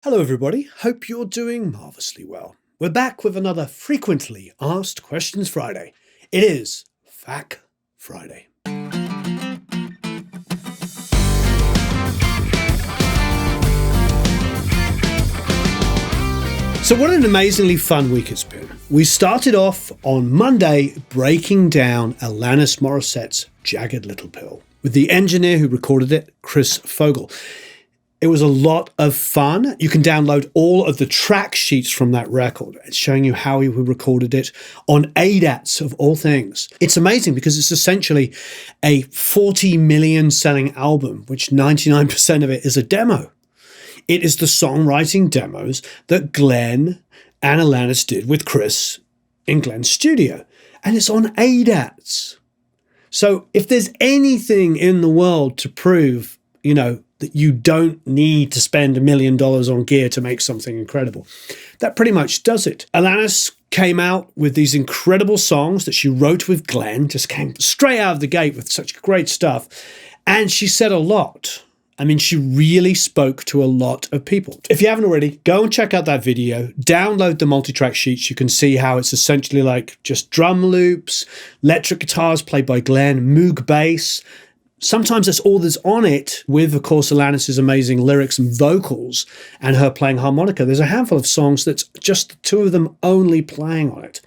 Hello, everybody. Hope you're doing marvelously well. We're back with another Frequently Asked Questions Friday. It is FAQ Friday. So what an amazingly fun week it's been. We started off on Monday breaking down Alanis Morissette's Jagged Little Pill with the engineer who recorded it, Chris Fogel. It was a lot of fun. You can download all of the track sheets from that record. It's showing you how he recorded it on ADATs of all things. It's amazing because it's essentially a 40 million selling album, which 99% of it is a demo. It is the songwriting demos that Glenn and Alanis did with Chris in Glenn's studio. And it's on ADATs. So if there's anything in the world to prove, that you don't need to spend $1 million on gear to make something incredible, that pretty much does it. Alanis came out with these incredible songs that she wrote with Glenn, just came straight out of the gate with such great stuff. And she said a lot. I mean, she really spoke to a lot of people. If you haven't already, go and check out that video, download the multi-track sheets. You can see how it's essentially like just drum loops, electric guitars played by Glenn, Moog bass. Sometimes that's all that's on it with, of course, Alanis' amazing lyrics and vocals and her playing harmonica. There's a handful of songs that's just the two of them only playing on it.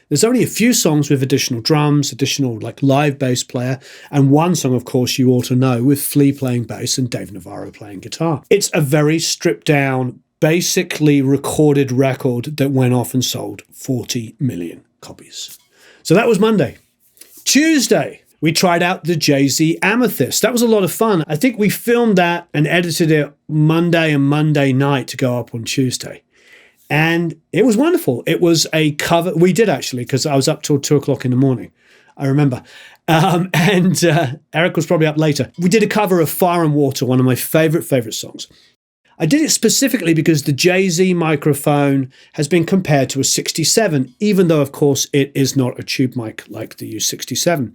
There's only a few songs with additional drums, additional live bass player, and one song, of course, you ought to know, with Flea playing bass and Dave Navarro playing guitar. It's a very stripped down, basically recorded record that went off and sold 40 million copies. So that was Monday. Tuesday, we tried out the Jay-Z Amethyst. That was a lot of fun. I think we filmed that and edited it Monday and Monday night to go up on Tuesday. And it was wonderful. It was a cover. We did actually, because I was up till 2:00 in the morning. I remember. And Eric was probably up later. We did a cover of Fire and Water, one of my favorite songs. I did it specifically because the Jay-Z microphone has been compared to a 67, even though, of course, it is not a tube mic like the U67.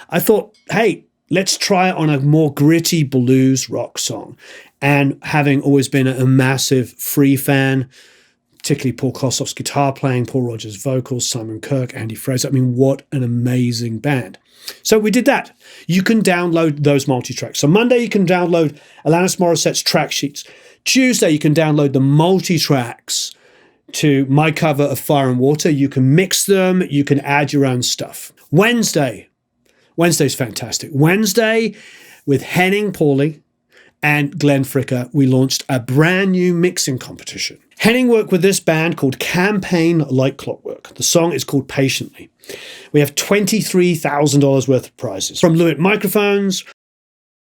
I thought, hey, let's try it on a more gritty blues rock song. And having always been a massive Free fan, particularly Paul Kossoff's guitar playing, Paul Rogers' vocals, Simon Kirke, Andy Fraser. I mean, what an amazing band. So we did that. You can download those multi-tracks. So Monday, you can download Alanis Morissette's track sheets. Tuesday, you can download the multi-tracks to my cover of Fire and Water. You can mix them. You can add your own stuff. Wednesday's fantastic. Wednesday, with Henning Pauly and Glenn Fricker, we launched a brand new mixing competition. Henning worked with this band called Campaign Like Clockwork. The song is called Patiently. We have $23,000 worth of prizes, from Lewitt microphones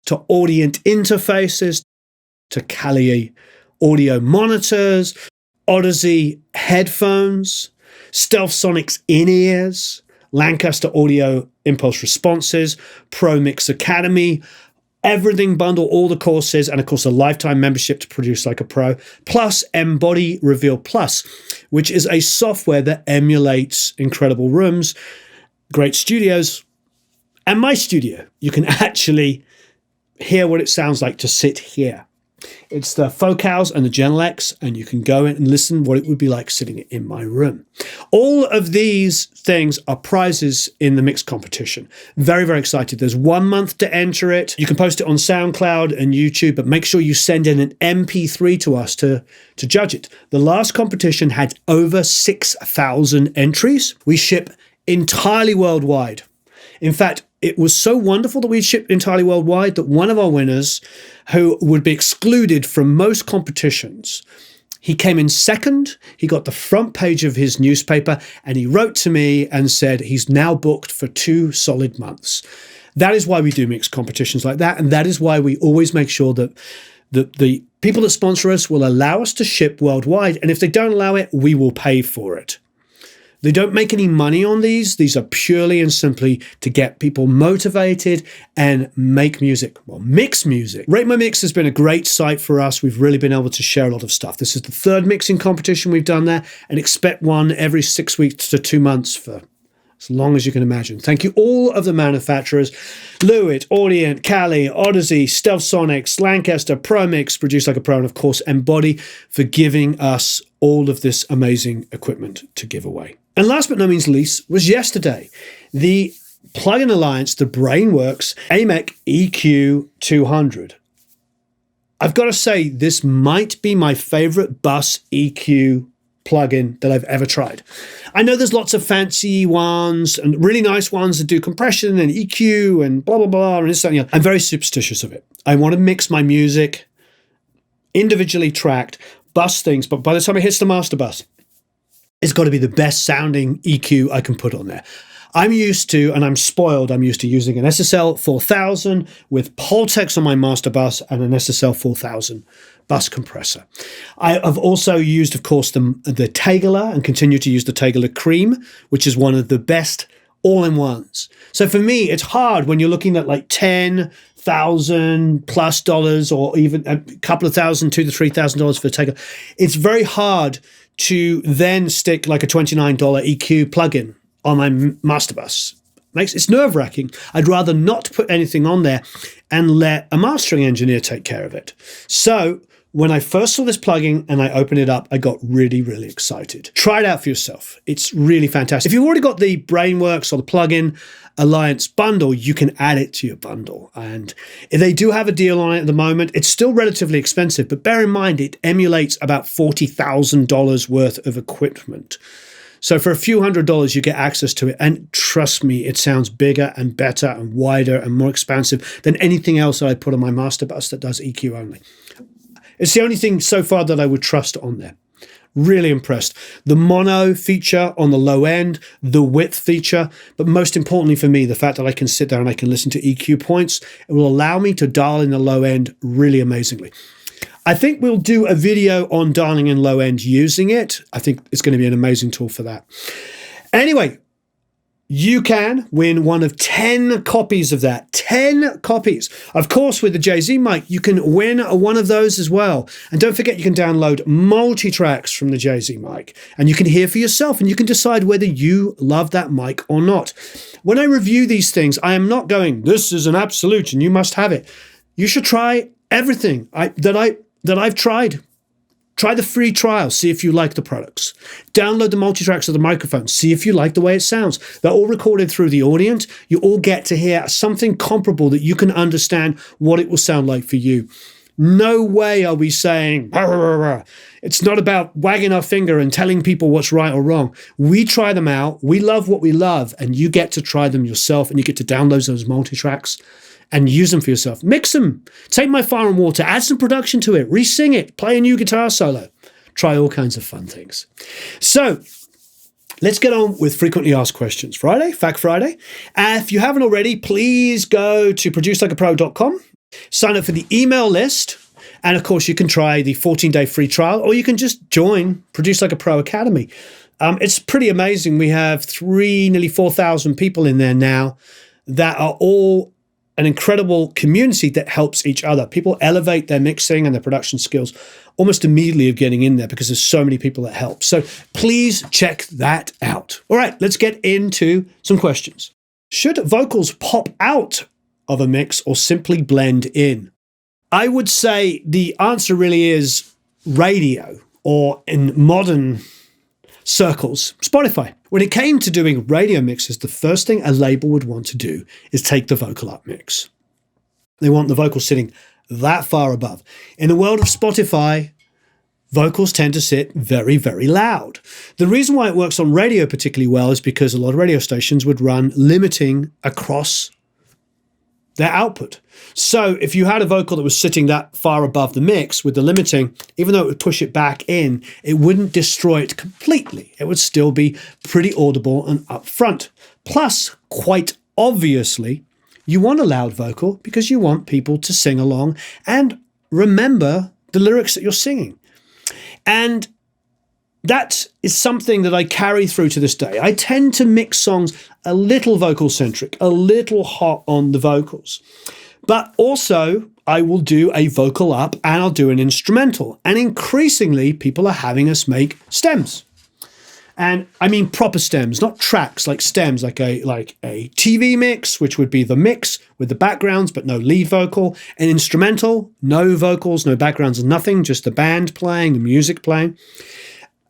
to Audient interfaces to Kali audio monitors, Odyssey headphones, Stealth Sonics in-ears, Lancaster audio impulse responses, Pro Mix Academy, everything bundle, all the courses, and of course a lifetime membership to produce like a pro, plus Embody Reveal Plus, which is a software that emulates incredible rooms, great studios, and my studio. You can actually hear what it sounds like to sit here. It's the Focals and the Genelecs, and you can go in and listen what it would be like sitting in my room. All of these things are prizes in the mix competition. Very, very excited. There's 1 month to enter it. You can post it on SoundCloud and YouTube, but make sure you send in an MP3 to us to judge it. The last competition had over 6,000 entries. We ship entirely worldwide. In fact, it was so wonderful that we shipped entirely worldwide that one of our winners, who would be excluded from most competitions, he came in second. He got the front page of his newspaper, and he wrote to me and said he's now booked for 2 solid months. That is why we do mixed competitions like that, and that is why we always make sure that the people that sponsor us will allow us to ship worldwide, and if they don't allow it, we will pay for it. They don't make any money on these. These are purely and simply to get people motivated and make music, well, mix music. Rate My Mix has been a great site for us. We've really been able to share a lot of stuff. This is the 3rd mixing competition we've done there, and expect one every 6 weeks to 2 months for as long as you can imagine. Thank you all of the manufacturers, Lewitt, Audient, Cali, Odyssey, Stealth Sonics, Lancaster, ProMix, Produce Like a Pro, and of course Embody, for giving us all of this amazing equipment to give away. And last but not least was yesterday, the plugin alliance, the Brainworks AMEC EQ200. I've got to say, this might be my favorite bus EQ plugin that I've ever tried. I know there's lots of fancy ones and really nice ones that do compression and EQ and blah, blah, blah. And this, I'm very superstitious of it. I want to mix my music, individually tracked, bus things, but by the time it hits the master bus, it's got to be the best sounding EQ I can put on there. I'm used to, and I'm spoiled, I'm used to using an SSL 4000 with Pultex on my master bus and an SSL 4000 bus compressor. I have also used, of course, the Tegeler and continue to use the Tegeler Cream, which is one of the best all-in-ones. So for me, it's hard when you're looking at like $10,000 plus dollars, or even a couple of thousand, $2,000 to $3,000 for the Tegeler. It's very hard to then stick like a $29 EQ plugin on my master bus. It's nerve-wracking. I'd rather not put anything on there and let a mastering engineer take care of it. So when I first saw this plugin and I opened it up, I got really, really excited. Try it out for yourself. It's really fantastic. If you've already got the Brainworks or the Plugin Alliance bundle, you can add it to your bundle. And they do have a deal on it at the moment. It's still relatively expensive, but bear in mind, it emulates about $40,000 worth of equipment. So for a few $100s, you get access to it. And trust me, it sounds bigger and better and wider and more expansive than anything else that I put on my master bus that does EQ only. It's the only thing so far that I would trust on there. Really impressed. The mono feature on the low end, the width feature, but most importantly for me, the fact that I can sit there and I can listen to EQ points, it will allow me to dial in the low end really amazingly. I think we'll do a video on dialing in low end using it. I think it's going to be an amazing tool for that. Anyway, you can win one of 10 copies of that. 10 copies. Of course, with the Jay-Z mic, you can win one of those as well. And don't forget, you can download multi-tracks from the Jay-Z mic. And you can hear for yourself, and you can decide whether you love that mic or not. When I review these things, I am not going, this is an absolute and you must have it. You should try everything that I've tried. Try the free trial, see if you like the products. Download the multi-tracks of the microphone, see if you like the way it sounds. They're all recorded through the Audient. You all get to hear something comparable that you can understand what it will sound like for you. No way are we saying, rah, rah, rah. It's not about wagging our finger and telling people what's right or wrong. We try them out, we love what we love, and you get to try them yourself, and you get to download those multi-tracks and use them for yourself. Mix them. Take My Fire and Water, add some production to it, re-sing it, play a new guitar solo. Try all kinds of fun things. So let's get on with frequently asked questions. Friday, Fact Friday. If you haven't already, please go to producelikeapro.com, sign up for the email list, and of course you can try the 14-day free trial, or you can just join Produce Like a Pro Academy. It's pretty amazing. We have nearly 4,000 people in there now that are all an incredible community that helps each other. People elevate their mixing and their production skills almost immediately of getting in there because there's so many people that help. So please check that out. All right, let's get into some questions. Should vocals pop out of a mix or simply blend in? I would say the answer really is radio, or in modern circles, Spotify. When it came to doing radio mixes, the first thing a label would want to do is take the vocal up mix. They want the vocal sitting that far above. In the world of Spotify, vocals tend to sit very, very loud. The reason why it works on radio particularly well is because a lot of radio stations would run limiting across their output. So if you had a vocal that was sitting that far above the mix with the limiting, even though it would push it back in, it wouldn't destroy it completely. It would still be pretty audible and upfront. Plus, quite obviously, you want a loud vocal because you want people to sing along and remember the lyrics that you're singing. And that is something that I carry through to this day. I tend to mix songs a little vocal-centric, a little hot on the vocals. But also, I will do a vocal up and I'll do an instrumental. And increasingly, people are having us make stems. And I mean proper stems, not tracks, like stems, like a TV mix, which would be the mix with the backgrounds, but no lead vocal. An instrumental, no vocals, no backgrounds, nothing, just the band playing, the music playing.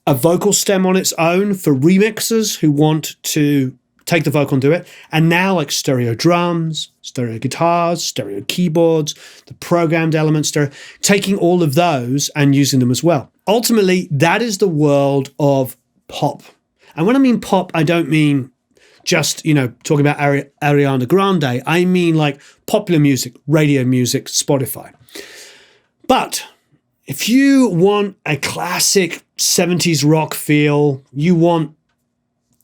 A vocal stem on its own for remixers who want to take the vocal and do it. And now like stereo drums, stereo guitars, stereo keyboards, the programmed elements, taking all of those and using them as well. Ultimately, that is the world of pop. And when I mean pop, I don't mean just, talking about Ariana Grande. I mean like popular music, radio music, Spotify. But if you want a classic 70s rock feel, you want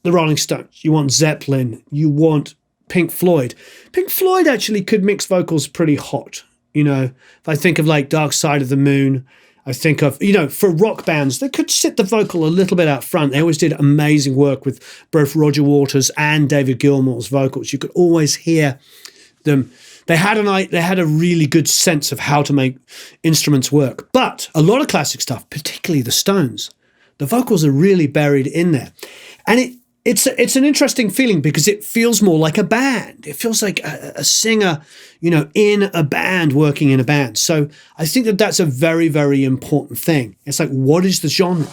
the Rolling Stones, you want Zeppelin, you want Pink Floyd. Pink Floyd actually could mix vocals pretty hot. If I think of like Dark Side of the Moon, I think of, for rock bands, they could sit the vocal a little bit out front. They always did amazing work with both Roger Waters and David Gilmour's vocals. You could always hear them. They had a really good sense of how to make instruments work. But a lot of classic stuff, particularly the Stones, the vocals are really buried in there. And it's an interesting feeling because it feels more like a band. It feels like a singer, in a band, working in a band. So I think that's a very, very important thing. It's like, what is the genre?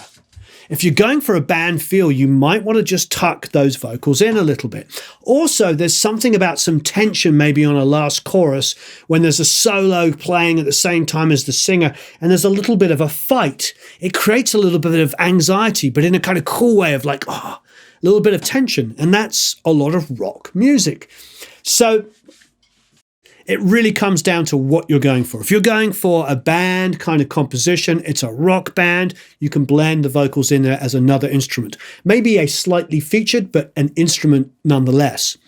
If you're going for a band feel, you might want to just tuck those vocals in a little bit. Also, there's something about some tension maybe on a last chorus when there's a solo playing at the same time as the singer and there's a little bit of a fight. It creates a little bit of anxiety, but in a kind of cool way of like, a little bit of tension. And that's a lot of rock music. So it really comes down to what you're going for. If you're going for a band kind of composition, it's a rock band, you can blend the vocals in there as another instrument. Maybe a slightly featured, but an instrument nonetheless.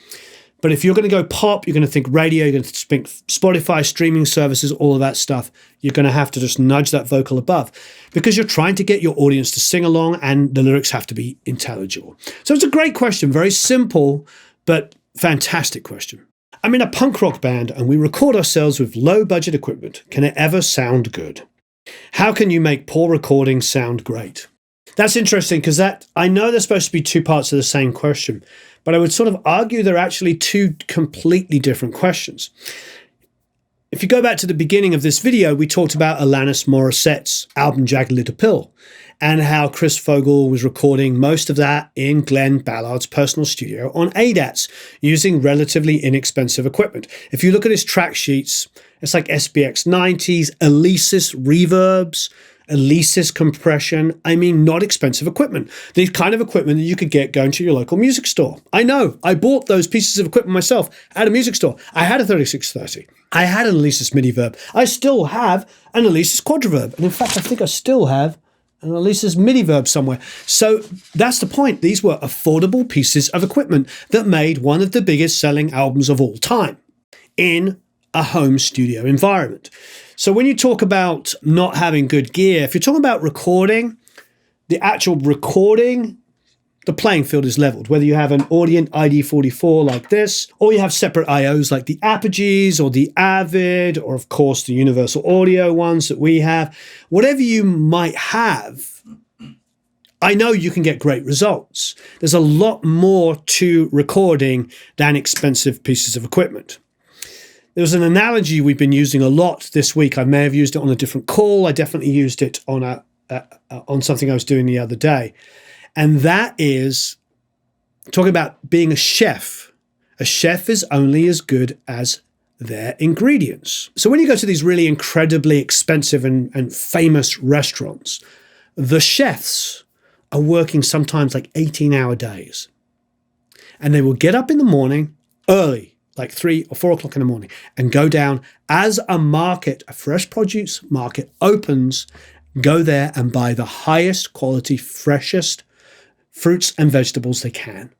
But if you're going to go pop, you're going to think radio, you're going to think Spotify, streaming services, all of that stuff, you're going to have to just nudge that vocal above because you're trying to get your audience to sing along and the lyrics have to be intelligible. So it's a great question, very simple, but fantastic question. I'm in a punk rock band and we record ourselves with low budget equipment. Can it ever sound good? How can you make poor recordings sound great? That's interesting because I know there's supposed to be two parts of the same question, but I would sort of argue they're actually two completely different questions. If you go back to the beginning of this video, we talked about Alanis Morissette's album Jagged Little Pill and how Chris Fogle was recording most of that in Glenn Ballard's personal studio on ADATs using relatively inexpensive equipment. If you look at his track sheets, it's like SPX 90s, Alesis reverbs, Alesis compression. I mean, not expensive equipment. The kind of equipment that you could get going to your local music store. I know, I bought those pieces of equipment myself at a music store. I had a 3630. I had an Alesis midi verb. I still have an Alesis quadriverb. And in fact, I think I still have an Alesis midi verb somewhere. So that's the point. These were affordable pieces of equipment that made one of the biggest selling albums of all time in a home studio environment. So when you talk about not having good gear, if you're talking about recording, the actual recording, the playing field is leveled. Whether you have an Audient ID44 like this, or you have separate IOs like the Apogees or the Avid, or of course the Universal Audio ones that we have, whatever you might have, I know you can get great results. There's a lot more to recording than expensive pieces of equipment. There was an analogy we've been using a lot this week. I may have used it on a different call. I definitely used it on something I was doing the other day. And that is talking about being a chef. A chef is only as good as their ingredients. So when you go to these really incredibly expensive and famous restaurants, the chefs are working sometimes like 18-hour days. And they will get up in the morning early, like 3 or 4 o'clock in the morning, and go down as a fresh produce market opens, go there and buy the highest quality, freshest fruits and vegetables they can.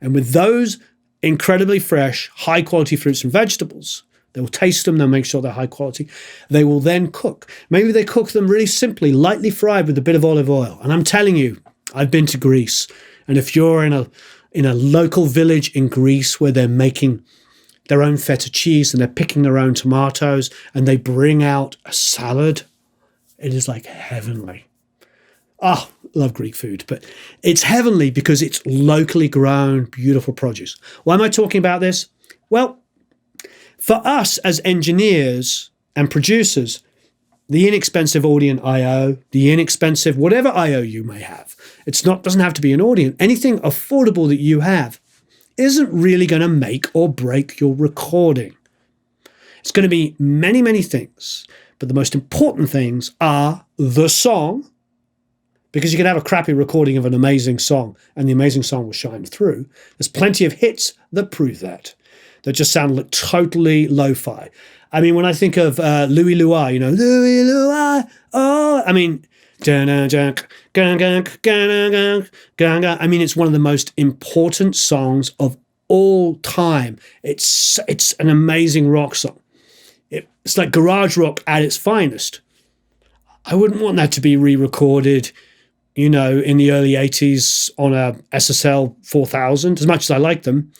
And with those incredibly fresh, high quality fruits and vegetables, they will taste them, they'll make sure they're high quality. They will then cook. Maybe they cook them really simply, lightly fried with a bit of olive oil. And I'm telling you, I've been to Greece. And if you're in a local village in Greece where they're making their own feta cheese and they're picking their own tomatoes and they bring out a salad, it is like heavenly. love Greek food, but it's heavenly because it's locally grown, beautiful produce. Why am I talking about this? Well, for us as engineers and producers, the inexpensive Audient I/O, the inexpensive whatever I/O you may have, doesn't have to be an Audient. Anything affordable that you have isn't really going to make or break your recording. It's going to be many, many things, but the most important things are the song, because you can have a crappy recording of an amazing song and the amazing song will shine through. There's plenty of hits that prove that just sound like totally lo-fi. I mean, when I think of Louis Louis, Louis Louis, oh, I mean, I mean, it's one of the most important songs of all time. It's an amazing rock song. It's like garage rock at its finest. I wouldn't want that to be re-recorded, in the early 80s on a SSL 4000, as much as I like them,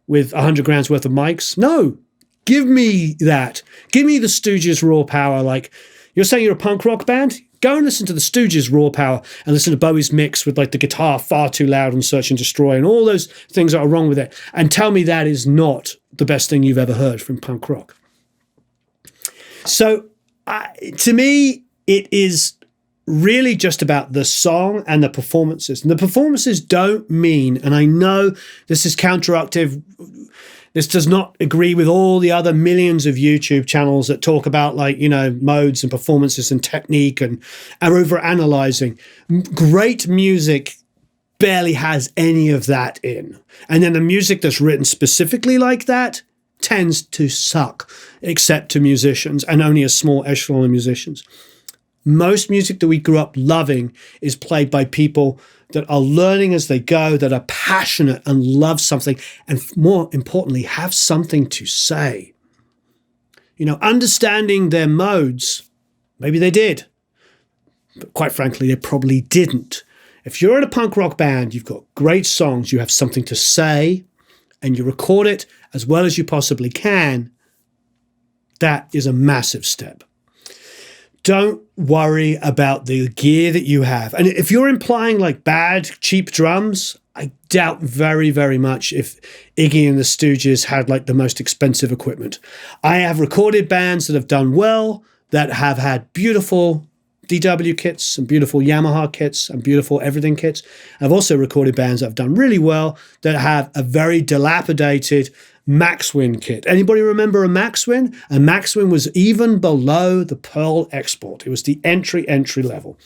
with 100 grams worth of mics. No, give me that. Give me the Stooges raw power. Like, you're saying you're a punk rock band? Go and listen to the Stooges raw power and listen to Bowie's mix with like the guitar far too loud on Search and Destroy and all those things that are wrong with it. And tell me that is not the best thing you've ever heard from punk rock. So to me, it is really just about the song and the performances. And the performances don't mean, and I know this is counteractive, this does not agree with all the other millions of YouTube channels that talk about modes and performances and technique and are over-analyzing. Great music barely has any of that in. And then the music that's written specifically like that tends to suck, except to musicians and only a small echelon of musicians. Most music that we grew up loving is played by people that are learning as they go, that are passionate and love something, and more importantly, have something to say. Understanding their modes, maybe they did, but quite frankly, they probably didn't. If you're in a punk rock band, you've got great songs, you have something to say, and you record it as well as you possibly can, that is a massive step. Don't worry about the gear that you have. And if you're implying like bad, cheap drums, I doubt very, very much if Iggy and the Stooges had like the most expensive equipment. I have recorded bands that have done well, that have had beautiful DW kits and beautiful Yamaha kits and beautiful everything kits. I've also recorded bands that have done really well that have a very dilapidated Maxwin kit. Anybody remember a Maxwin? A Maxwin was even below the Pearl Export. It was the entry level.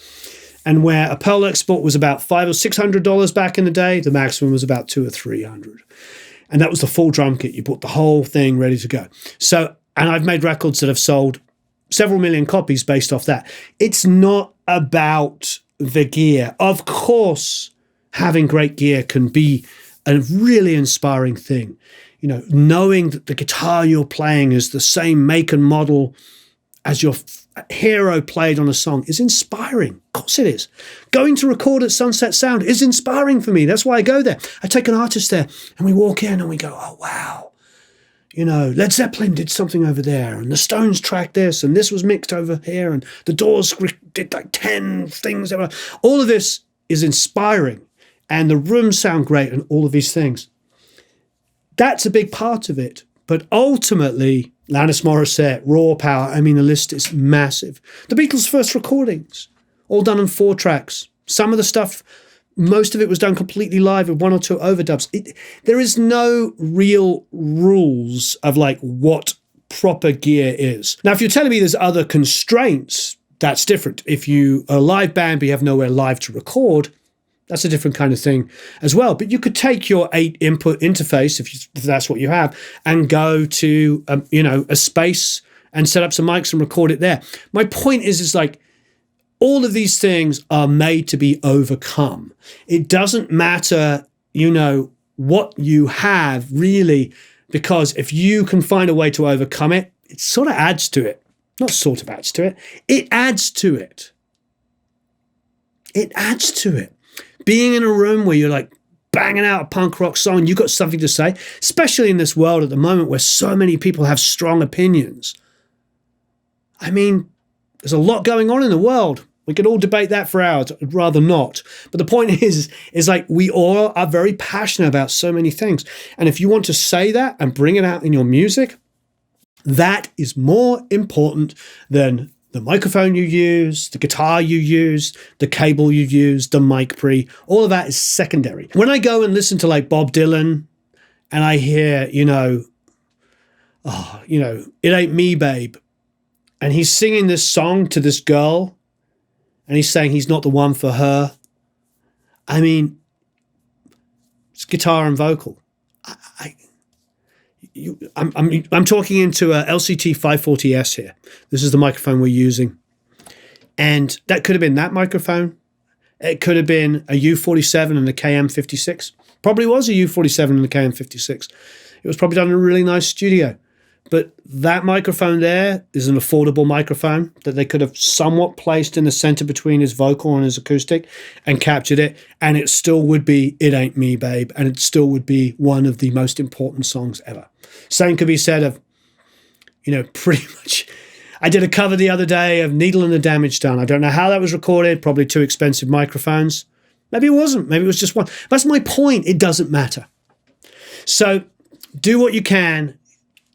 And where a Pearl Export was about $500 or $600 back in the day, the Maxwin was about $200 or $300. And that was the full drum kit. You bought the whole thing ready to go. So, and I've made records that have sold several million copies based off that. It's not about the gear. Of course, having great gear can be a really inspiring thing. Knowing that the guitar you're playing is the same make and model as your hero played on a song is inspiring. Of course it is. Going to record at Sunset Sound is inspiring for me. That's why I go there. I take an artist there and we walk in and we go, oh, wow. Led Zeppelin did something over there and the Stones tracked this and this was mixed over here and the Doors did like 10 things. All of this is inspiring and the rooms sound great and all of these things. That's a big part of it. But ultimately, Alanis Morissette, raw power, I mean, the list is massive. The Beatles' first recordings, all done on 4 tracks. Some of the stuff, most of it was done completely live with 1 or 2 overdubs. There is no real rules of like what proper gear is. Now, if you're telling me there's other constraints, that's different. If you are a live band but you have nowhere live to record, that's a different kind of thing as well. But you could take your 8-input interface, if that's what you have, and go to a space and set up some mics and record it there. My point is like all of these things are made to be overcome. It doesn't matter, what you have really, because if you can find a way to overcome it, it sort of adds to it. Not sort of adds to it. It adds to it. It adds to it. Being in a room where you're like banging out a punk rock song, you've got something to say, especially in this world at the moment where so many people have strong opinions. I mean, there's a lot going on in the world. We could all debate that for hours. I'd rather not. But the point is like we all are very passionate about so many things. And if you want to say that and bring it out in your music, that is more important than the microphone you use, the guitar you use, the cable you use, the mic pre. All of that is secondary. When I go and listen to like Bob Dylan and I hear, It Ain't Me, Babe, and he's singing this song to this girl, and he's saying he's not the one for her. I mean, it's guitar and vocal. I'm talking into a LCT 540S here. This is the microphone we're using. And that could have been that microphone. It could have been a U47 and a KM56. Probably was a U47 and a KM56. It was probably done in a really nice studio. But that microphone there is an affordable microphone that they could have somewhat placed in the center between his vocal and his acoustic and captured it. And it still would be It Ain't Me, Babe. And it still would be one of the most important songs ever. Same could be said of, pretty much. I did a cover the other day of Needle and the Damage Done. I don't know how that was recorded. Probably two expensive microphones. Maybe it wasn't. Maybe it was just one. That's my point. It doesn't matter. So do what you can.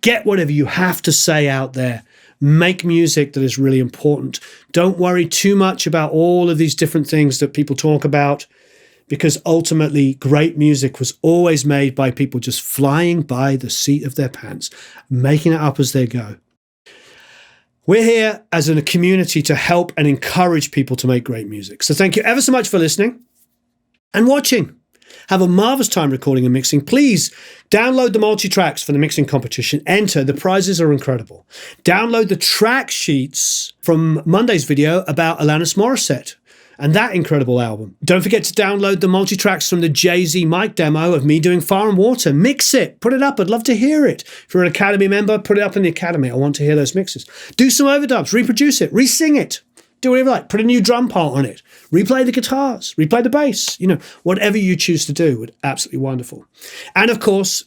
Get whatever you have to say out there. Make music that is really important. Don't worry too much about all of these different things that people talk about, because ultimately great music was always made by people just flying by the seat of their pants, making it up as they go. We're here as a community to help and encourage people to make great music. So thank you ever so much for listening and watching. Have a marvelous time recording and mixing. Please download the multi-tracks for the mixing competition. Enter. The prizes are incredible. Download the track sheets from Monday's video about Alanis Morissette and that incredible album. Don't forget to download the multi-tracks from the Jay-Z mic demo of me doing Fire and Water. Mix it. Put it up. I'd love to hear it. If you're an Academy member, put it up in the Academy. I want to hear those mixes. Do some overdubs. Reproduce it. Re-sing it. Do whatever you like. Put a new drum part on it. Replay the guitars. Replay the bass. Whatever you choose to do would absolutely wonderful. And of course,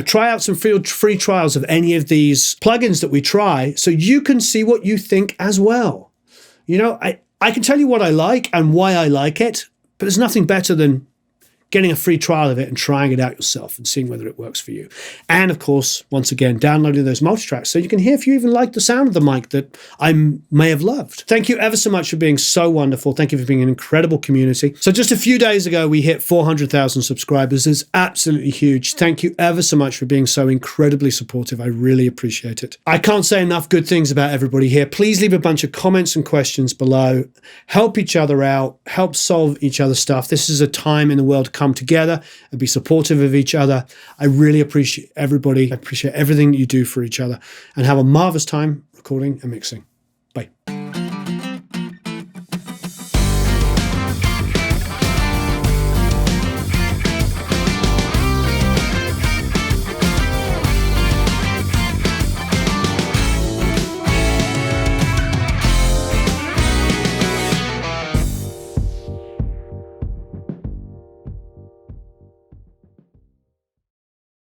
try out some free trials of any of these plugins that we try so you can see what you think as well. I can tell you what I like and why I like it, but there's nothing better than getting a free trial of it and trying it out yourself and seeing whether it works for you. And of course, once again, downloading those multi-tracks so you can hear if you even like the sound of the mic that I may have loved. Thank you ever so much for being so wonderful. Thank you for being an incredible community. So just a few days ago, we hit 400,000 subscribers. It's absolutely huge. Thank you ever so much for being so incredibly supportive. I really appreciate it. I can't say enough good things about everybody here. Please leave a bunch of comments and questions below. Help each other out. Help solve each other's stuff. This is a time in the world to come together and be supportive of each other. I really appreciate everybody. I appreciate everything that you do for each other, and have a marvelous time recording and mixing. Bye.